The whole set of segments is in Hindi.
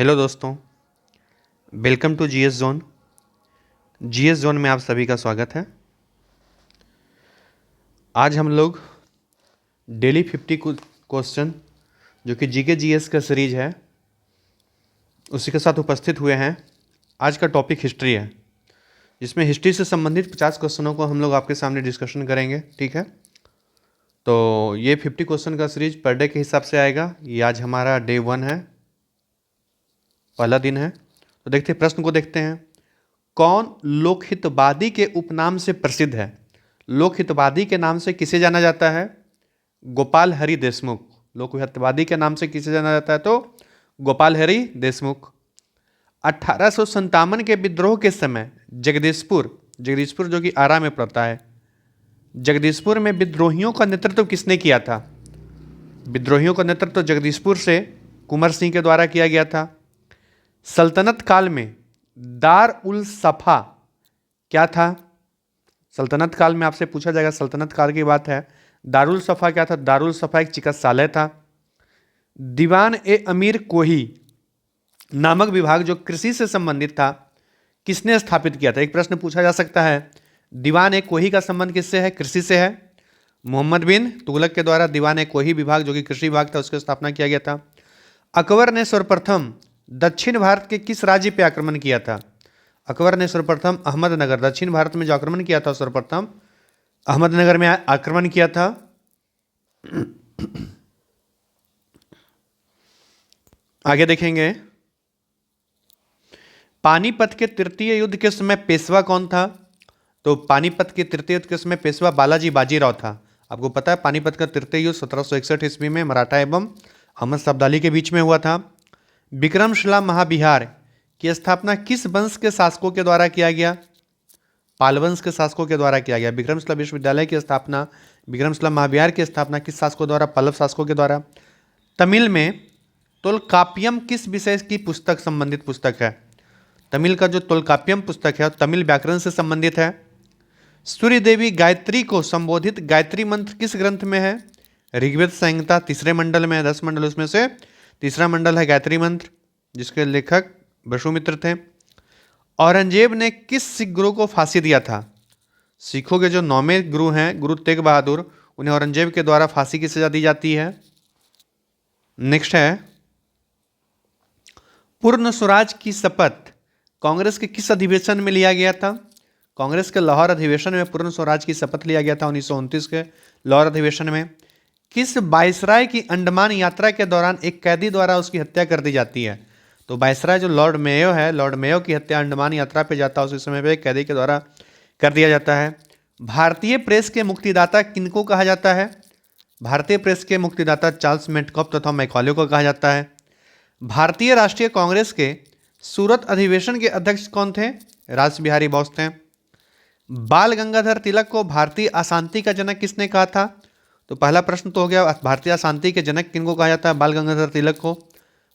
हेलो दोस्तों, welcome to GS zone. GS zone में आप सभी का स्वागत है। आज हम लोग डेली 50 क्वेश्चन जो कि जीके जीएस का सीरीज है उसी के साथ उपस्थित हुए हैं। आज का टॉपिक हिस्ट्री है, जिसमें हिस्ट्री से संबंधित 50 क्वेश्चनों को हम लोग आपके सामने डिस्कशन करेंगे। ठीक है, तो ये 50 क्वेश्चन का सीरीज पर डे के हिसाब से आएगा। ये आज हमारा डे 1 है, पहला दिन है। तो देखते हैं, प्रश्न को देखते हैं। कौन लोकहितवादी के उपनाम से प्रसिद्ध है? लोकहितवादी के नाम से किसे जाना जाता है? गोपाल हरि देशमुख। लोकहितवादी के नाम से किसे जाना जाता है? तो गोपाल हरि देशमुख। 1857 के विद्रोह के समय जगदीशपुर जो कि आरा में पड़ता है, जगदीशपुर में विद्रोहियों का नेतृत्व किसने किया था? विद्रोहियों का नेतृत्व जगदीशपुर से कुंवर सिंह के द्वारा किया गया था। सल्तनत काल में दार उल सफा क्या था? सल्तनत काल में आपसे पूछा जाएगा, सल्तनत काल की बात है। दारुल सफा क्या था? दारुल सफा एक चिकित्सालय था। दीवान ए अमीर कोही नामक विभाग जो कृषि से संबंधित था, किसने स्थापित किया था? एक प्रश्न पूछा जा सकता है, दीवान ए कोही का संबंध किससे है? कृषि से है। मोहम्मद बिन तुगलक के द्वारा दीवान ए कोही विभाग जो कि कृषि विभाग था, उसकी स्थापना किया गया था। अकबर ने सर्वप्रथम दक्षिण भारत के किस राज्य पे आक्रमण किया था? अकबर ने सर्वप्रथम अहमदनगर, दक्षिण भारत में जो आक्रमण किया था, सर्वप्रथम अहमदनगर में आक्रमण किया था। आगे देखेंगे, पानीपत के तृतीय युद्ध के समय पेशवा कौन था? तो पानीपत के तृतीय युद्ध के समय पेशवा बालाजी बाजीराव था। आपको पता है, पानीपत का तृतीय युद्ध 1761 ईस्वी में मराठा एवं अहमद शब्दाली के बीच में हुआ था। विक्रमशिला महाविहार की स्थापना किस वंश के शासकों के द्वारा किया गया? पाल वंश के शासकों के द्वारा किया गया। विक्रमशिला विश्वविद्यालय की स्थापना, विक्रमशिला महाविहार की स्थापना किस शासकों द्वारा? पल्लव शासकों के द्वारा। तमिल में तोलकाप्पियम किस विषय की पुस्तक संबंधित पुस्तक है? तमिल का जो तोलकाप्पियम पुस्तक है तमिल व्याकरण से संबंधित है। सूर्य देवी गायत्री को संबोधित गायत्री मंत्र किस ग्रंथ में है? ऋग्वेद संहिता 3 मंडल में है, 10 मंडल, उसमें से तीसरा मंडल है गायत्री मंत्र, जिसके लेखक वसुमित्र थे। औरंगजेब ने किस सिख गुरु को फांसी दिया था? सिखों के जो 9वें गुरु हैं, गुरु तेग बहादुर, उन्हें औरंगजेब के द्वारा फांसी की सजा दी जाती है। नेक्स्ट है, पूर्ण स्वराज की शपथ कांग्रेस के किस अधिवेशन में लिया गया था? कांग्रेस के लाहौर अधिवेशन में पूर्ण स्वराज की शपथ लिया गया था, 1929 के लाहौर अधिवेशन में। किस वायसराय की अंडमान यात्रा के दौरान एक कैदी द्वारा उसकी हत्या कर दी जाती है? तो वायसराय जो लॉर्ड मेयो है, लॉर्ड मेयो की हत्या अंडमान यात्रा पे जाता है, उसी समय पे एक कैदी के द्वारा कर दिया जाता है। भारतीय प्रेस के मुक्तिदाता किनको कहा जाता है? भारतीय प्रेस के मुक्तिदाता चार्ल्स मेटकॉफ तथा मैकॉले को कहा जाता है। भारतीय राष्ट्रीय कांग्रेस के सूरत अधिवेशन के अध्यक्ष कौन थे? रास बिहारी बोस थे। बाल गंगाधर तिलक को भारतीय अशांति का जनक किसने कहा था? तो पहला प्रश्न तो हो गया, भारतीय शांति के जनक किनको कहा जाता है? बाल गंगाधर तिलक को।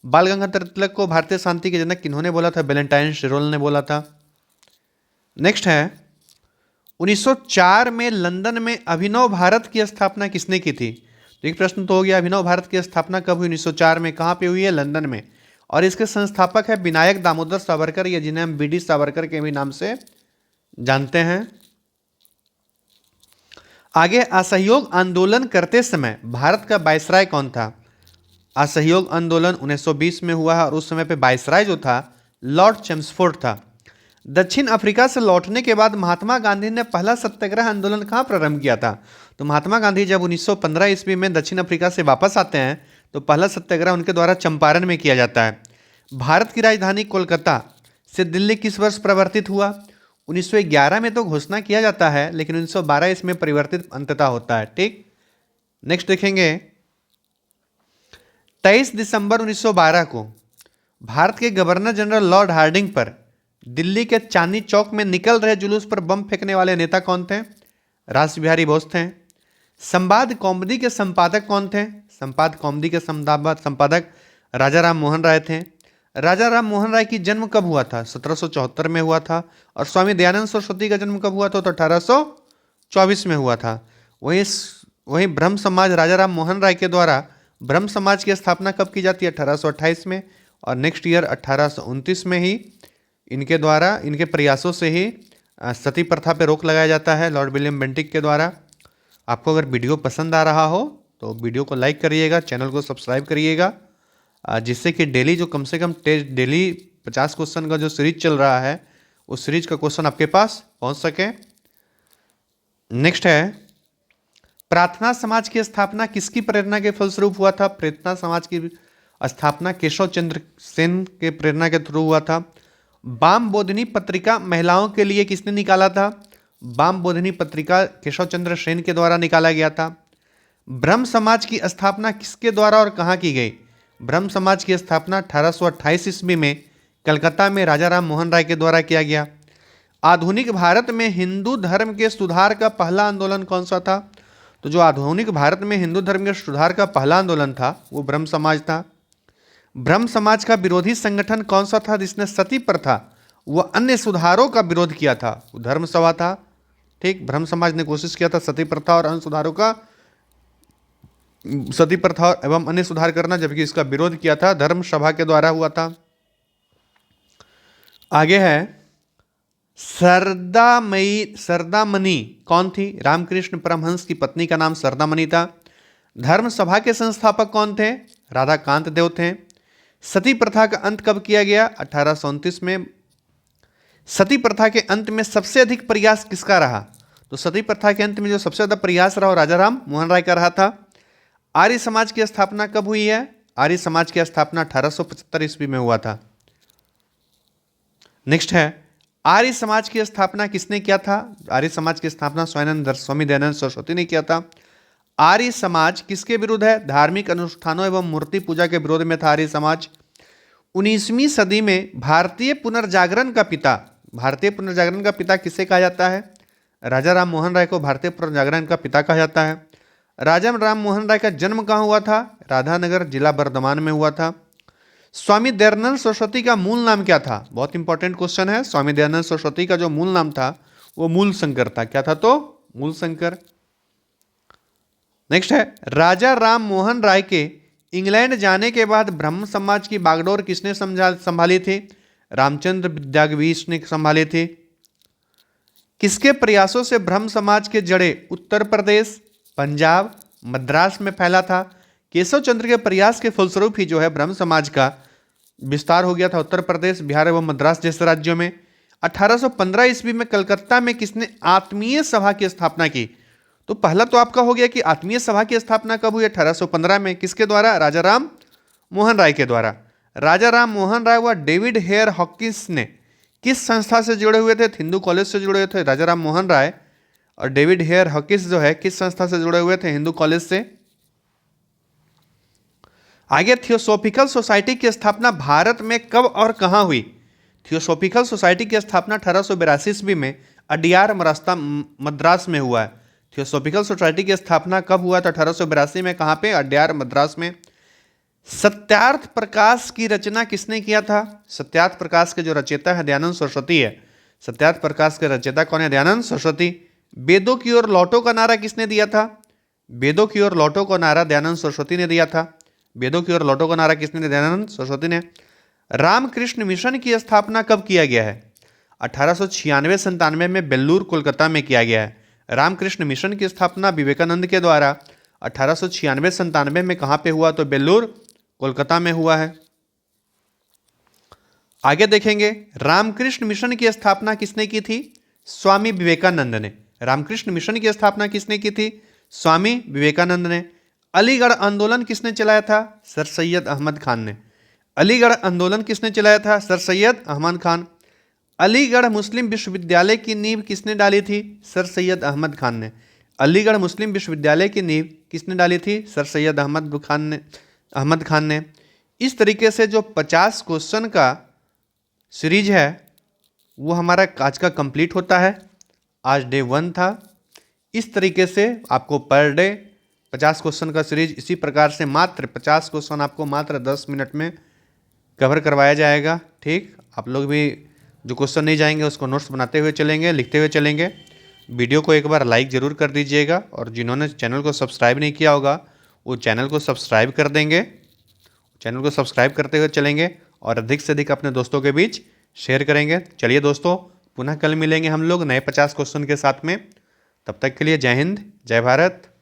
बाल गंगाधर तिलक को भारतीय शांति के जनक किन्होंने बोला था? वैलेंटाइन शिरोल ने बोला था। नेक्स्ट है, 1904 में लंदन में अभिनव भारत की स्थापना किसने की थी? तो एक प्रश्न तो हो गया, अभिनव भारत की स्थापना कब हुई? 1904 में। कहाँ पे हुई है? लंदन में। और इसके संस्थापक है विनायक दामोदर सावरकर, या जिन्हें हम बीडी सावरकर के भी नाम से जानते हैं। आगे, असहयोग आंदोलन करते समय भारत का वायसराय कौन था? असहयोग आंदोलन 1920 में हुआ है, और उस समय पे वायसराय जो था लॉर्ड चेम्सफोर्ड था। दक्षिण अफ्रीका से लौटने के बाद महात्मा गांधी ने पहला सत्याग्रह आंदोलन कहाँ प्रारंभ किया था? तो महात्मा गांधी जब 1915 ईस्वी में दक्षिण अफ्रीका से वापस आते हैं तो पहला सत्याग्रह उनके द्वारा चंपारण में किया जाता है। भारत की राजधानी कोलकाता से दिल्ली किस वर्ष परिवर्तित हुआ? 1911 में तो घोषणा किया जाता है, लेकिन 1912 इसमें परिवर्तित अंततः होता है। ठीक, नेक्स्ट देखेंगे, 23 दिसंबर 1912 को भारत के गवर्नर जनरल लॉर्ड हार्डिंग पर दिल्ली के चांदनी चौक में निकल रहे जुलूस पर बम फेंकने वाले नेता कौन थे? रास बिहारी बोस थे। संवाद कौमुदी के संपादक कौन थे? संवाद कौमुदी के संपादक राजा राम मोहन राय थे। राजा राम मोहन राय की जन्म कब हुआ था? 1774 में हुआ था। और स्वामी दयानंद सरस्वती का जन्म कब हुआ था? तो 1824 में हुआ था। वहीं ब्रह्म समाज राजा राम मोहन राय के द्वारा ब्रह्म समाज की स्थापना कब की जाती है? 1828 में। और नेक्स्ट ईयर 1829 में ही इनके द्वारा, इनके प्रयासों से ही सती प्रथा पे रोक लगाया जाता है लॉर्ड विलियम बेंटिक के द्वारा। आपको अगर वीडियो पसंद आ रहा हो तो वीडियो को लाइक करिएगा, चैनल को सब्सक्राइब करिएगा, जिससे कि डेली जो कम से कम डेली 50 क्वेश्चन का जो सीरीज चल रहा है उस सीरीज का क्वेश्चन आपके पास पहुंच सके। नेक्स्ट है, प्रार्थना समाज की स्थापना किसकी प्रेरणा के फलस्वरूप हुआ था? प्रार्थना समाज की स्थापना केशव चंद्र सेन के प्रेरणा के थ्रू हुआ था। वाम बोधिनी पत्रिका महिलाओं के लिए किसने निकाला था? वाम बोधिनी पत्रिका केशव चंद्र सेन के द्वारा निकाला गया था। ब्रह्म समाज की स्थापना किसके द्वारा और कहाँ की गई? ब्रह्म समाज की स्थापना 1828 ईस्वी में कलकत्ता में राजा राम मोहन राय के द्वारा किया गया। आधुनिक भारत में हिंदू धर्म के सुधार का पहला आंदोलन कौन सा था? तो जो आधुनिक भारत में हिंदू धर्म के सुधार का पहला आंदोलन था वो ब्रह्म समाज था। ब्रह्म समाज का विरोधी संगठन कौन सा था जिसने सती प्रथा व अन्य सुधारों का विरोध किया था? वो धर्म सभा था। ठीक, ब्रह्म समाज ने कोशिश किया था सती प्रथा और अन्य सुधारों का, सती प्रथा एवं अन्य सुधार करना, जबकि इसका विरोध किया था धर्म सभा के द्वारा हुआ था। आगे है, सरदामणि कौन थी? रामकृष्ण परमहंस की पत्नी का नाम सरदामणि था। धर्म सभा के संस्थापक कौन थे? राधाकांत देव थे। सती प्रथा का अंत कब किया गया? 1829 में। सती प्रथा के अंत में सबसे अधिक प्रयास किसका रहा? तो सती प्रथा के अंत में जो सबसे ज्यादा प्रयास रहा वो राजा राम मोहन राय का रहा था। आर्य समाज की स्थापना कब हुई है? आर्य समाज की स्थापना 1875 ईस्वी में हुआ था। नेक्स्ट है, आर्य समाज की स्थापना किसने किया था? आर्य समाज की स्थापना स्वामी दयानंद सरस्वती ने किया था। आर्य समाज किसके विरुद्ध है? धार्मिक अनुष्ठानों एवं मूर्ति पूजा के विरोध में था आर्य समाज। 19वीं सदी में भारतीय पुनर्जागरण का पिता किसे कहा जाता है? राजा राम मोहन राय को भारतीय पुनर्जागरण का पिता कहा जाता है। राजा राम मोहन राय का जन्म कहाँ हुआ था? राधानगर, जिला बर्धमान में हुआ था। स्वामी दयानंद सरस्वती का मूल नाम क्या था? बहुत इंपॉर्टेंट क्वेश्चन है। स्वामी दयानंद सरस्वती का जो मूल नाम था वो मूल शंकर था। क्या था? तो मूल शंकर। नेक्स्ट है, राजा राम मोहन राय के इंग्लैंड जाने के बाद ब्रह्म समाज की बागडोर किसने संभाली थी? रामचंद्र विद्याधीश ने संभाली थी। किसके प्रयासों से ब्रह्म समाज के जड़े उत्तर प्रदेश, पंजाब, मद्रास में फैला था? केशव चंद्र के प्रयास के फलस्वरूप ही जो है ब्रह्म समाज का विस्तार हो गया था उत्तर प्रदेश, बिहार एवं मद्रास जैसे राज्यों में। 1815 ईस्वी में कलकत्ता में किसने आत्मीय सभा की स्थापना की? तो पहला तो आपका हो गया कि आत्मीय सभा की स्थापना कब हुई? 1815 में। किसके द्वारा? राजा राम मोहन राय के द्वारा। राजा राम मोहन राय व डेविड हेयर हॉकिंस ने किस संस्था से जुड़े हुए थे? हिंदू कॉलेज से जुड़े हुए थे राजा राम मोहन राय। और डेविड हेयर हॉकिंस जो है किस संस्था से जुड़े हुए थे? हिंदू कॉलेज से। आगे, थियोसॉफिकल सोसाइटी की स्थापना भारत में कब और कहां हुई? थियोसॉफिकल सोसाइटी की स्थापना 1882 ईस्वी में अडियार मद्रास में हुआ है। थियोसॉफिकल सोसाइटी की स्थापना कब हुआ था? 1882 में। कहां पे? अड्यार मद्रास में। सत्यार्थ प्रकाश की रचना किसने किया था? सत्यार्थ प्रकाश के जो रचयिता है दयानंद सरस्वती है। सत्यार्थ प्रकाश के रचयिता कौन है? दयानंद सरस्वती। वेदों की ओर लौटो का नारा किसने दिया था? वेदों की ओर लौटो का नारा दयानंद सरस्वती ने दिया था। वेदों की ओर लौटो का नारा किसने? दयानंद सरस्वती ने। रामकृष्ण मिशन की स्थापना कब किया गया है? 1896-97 में बेल्लूर कोलकाता में किया गया है। रामकृष्ण मिशन की स्थापना विवेकानंद के द्वारा 1896-97 में कहां पे हुआ? तो बेल्लूर कोलकाता में हुआ है। आगे देखेंगे, रामकृष्ण मिशन की स्थापना किसने की थी? स्वामी विवेकानंद ने। रामकृष्ण मिशन की स्थापना किसने की थी? स्वामी विवेकानंद ने। अलीगढ़ आंदोलन किसने चलाया था? सर सैयद अहमद खान ने। अलीगढ़ आंदोलन किसने चलाया था? सर सैयद अहमद खान। अलीगढ़ मुस्लिम विश्वविद्यालय की नींव किसने डाली थी? सर सैयद अहमद खान ने। अलीगढ़ मुस्लिम विश्वविद्यालय की नींव किसने डाली थी? सर सैयद अहमद खान ने। इस तरीके से जो 50 क्वेश्चन का सीरीज है वो हमारा आज का कंप्लीट होता है। आज डे 1 था। इस तरीके से आपको पर डे 50 क्वेश्चन का सीरीज इसी प्रकार से मात्र 50 क्वेश्चन आपको मात्र 10 मिनट में कवर करवाया जाएगा। ठीक, आप लोग भी जो क्वेश्चन नहीं जाएंगे उसको नोट्स बनाते हुए चलेंगे, लिखते हुए चलेंगे। वीडियो को एक बार लाइक ज़रूर कर दीजिएगा और जिन्होंने चैनल को सब्सक्राइब नहीं किया होगा वो चैनल को सब्सक्राइब कर देंगे। चैनल को सब्सक्राइब करते हुए चलेंगे और अधिक से अधिक अपने दोस्तों के बीच शेयर करेंगे। चलिए दोस्तों, पुनः कल मिलेंगे हम लोग नए 50 क्वेश्चन के साथ में। तब तक के लिए जय हिंद, जय भारत।